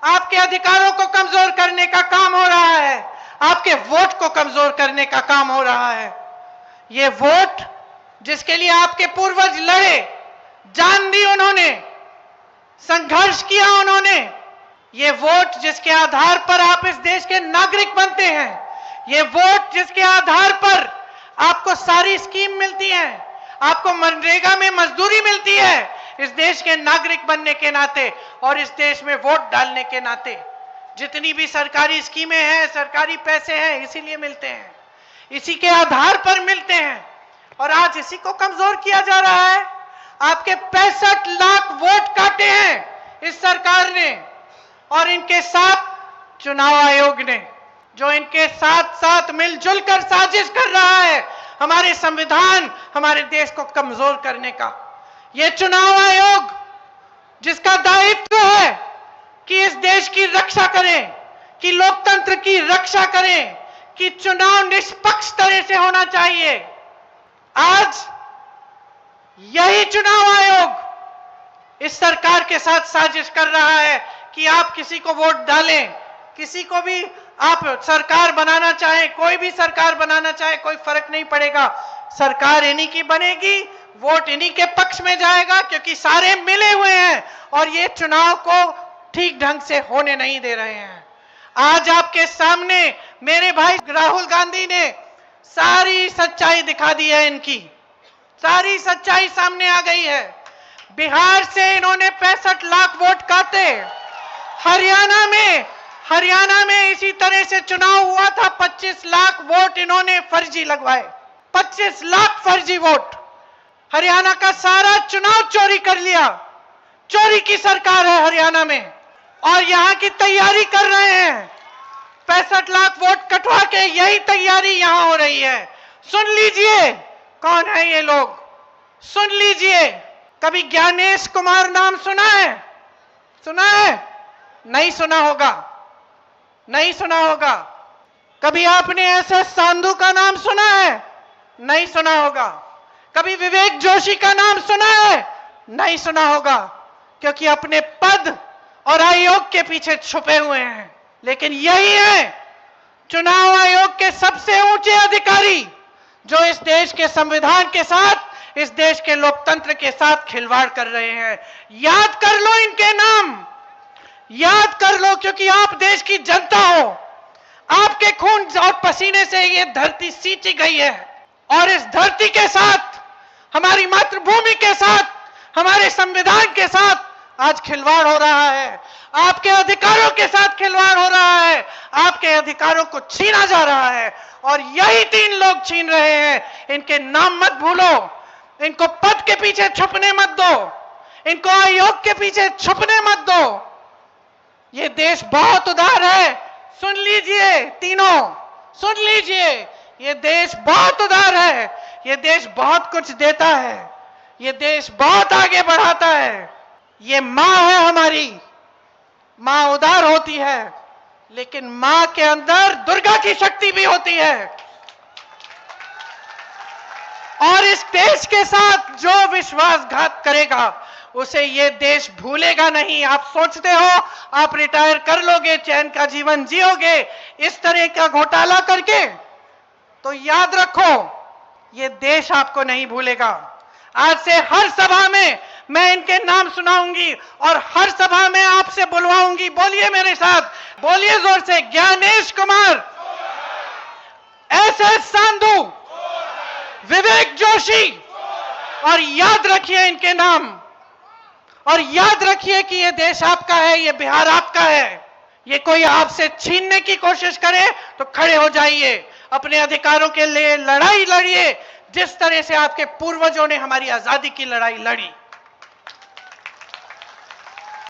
आपके अधिकारों को कमजोर करने का काम हो रहा है, आपके वोट को कमजोर करने का काम हो रहा है। ये वोट जिसके लिए आपके पूर्वज लड़े, जान दी उन्होंने, संघर्ष किया उन्होंने, ये वोट जिसके आधार पर आप इस देश के नागरिक बनते हैं, ये वोट जिसके आधार पर आपको सारी स्कीम मिलती है, आपको मनरेगा में मजदूरी मिलती है, इस देश के नागरिक बनने के नाते और इस देश में वोट डालने के नाते जितनी भी सरकारी स्कीमें हैं, सरकारी पैसे हैं, इसीलिए मिलते हैं, इसी के आधार पर मिलते हैं। और आज इसी को कमजोर किया जा रहा है। आपके 65 लाख वोट काटे हैं इस सरकार ने और इनके साथ चुनाव आयोग ने, जो इनके साथ साथ मिलजुल कर साजिश कर रहा है हमारे संविधान, हमारे देश को कमजोर करने का। यह चुनाव आयोग जिसका दायित्व है कि इस देश की रक्षा करें, कि लोकतंत्र की रक्षा करें, कि चुनाव निष्पक्ष तरह से होना चाहिए, आज यही चुनाव आयोग इस सरकार के साथ साजिश कर रहा है कि आप किसी को वोट डालें, किसी को भी आप सरकार बनाना चाहें, कोई भी सरकार बनाना चाहे, कोई फर्क नहीं पड़ेगा, सरकार इन्हीं की बनेगी, वोट इन्हीं के पक्ष में जाएगा, क्योंकि सारे मिले हुए हैं और ये चुनाव को ठीक ढंग से होने नहीं दे रहे हैं। आज आपके सामने मेरे भाई राहुल गांधी ने सारी सच्चाई दिखा दी है, इनकी सारी सच्चाई सामने आ गई है। बिहार से इन्होंने 65 लाख वोट काटे, हरियाणा में इसी तरह से चुनाव हुआ था, 25 लाख वोट इन्होंने फर्जी लगवाए, 25 लाख फर्जी वोट। हरियाणा का सारा चुनाव चोरी कर लिया, चोरी की सरकार है हरियाणा में, और यहां की तैयारी कर रहे हैं। 65 लाख वोट कटवा के यही तैयारी यहां हो रही है। सुन लीजिए कौन है ये लोग, सुन लीजिए। कभी ज्ञानेश कुमार नाम सुना है? सुना है? नहीं सुना होगा, नहीं सुना होगा। कभी आपने एसएस सांधू का नाम सुना है? नहीं सुना होगा। कभी विवेक जोशी का नाम सुना है? नहीं सुना होगा, क्योंकि अपने पद और आयोग के पीछे छुपे हुए हैं। लेकिन यही है चुनाव आयोग के सबसे ऊंचे अधिकारी, जो इस देश के संविधान के साथ, इस देश के लोकतंत्र के साथ खिलवाड़ कर रहे हैं। याद कर लो इनके नाम, याद कर लो, क्योंकि आप देश की जनता हो, आपके खून और पसीने से ये धरती सींची गई है, और इस धरती के साथ, हमारी मातृभूमि के साथ, हमारे संविधान के साथ आज खिलवाड़ हो रहा है, आपके अधिकारों के साथ खिलवाड़ हो रहा है, आपके अधिकारों को छीना जा रहा है, और यही 3 लोग छीन रहे हैं। इनके नाम मत भूलो, इनको पद के पीछे छुपने मत दो, इनको आयोग के पीछे छुपने मत दो। ये देश बहुत उदार है, सुन लीजिए तीनों, सुन लीजिए, ये देश बहुत उदार है, ये देश बहुत कुछ देता है, ये देश बहुत आगे बढ़ाता है। ये मां है हमारी, मां उदार होती है, लेकिन मां के अंदर दुर्गा की शक्ति भी होती है, और इस देश के साथ जो विश्वासघात करेगा उसे ये देश भूलेगा नहीं। आप सोचते हो आप रिटायर कर लोगे, चैन का जीवन जियोगे इस तरह का घोटाला करके, तो याद रखो ये देश आपको नहीं भूलेगा। आज से हर सभा में मैं इनके नाम सुनाऊंगी और हर सभा में आपसे बुलवाऊंगी। बोलिए मेरे साथ, बोलिए जोर से, ज्ञानेश कुमार, एसएस सांधू, विवेक जोशी, और याद रखिए इनके नाम, और याद रखिए कि ये देश आपका है, ये बिहार आपका है। ये कोई आपसे छीनने की कोशिश करे तो खड़े हो जाइए, अपने अधिकारों के लिए लड़ाई लड़िए, जिस तरह से आपके पूर्वजों ने हमारी आजादी की लड़ाई लड़ी।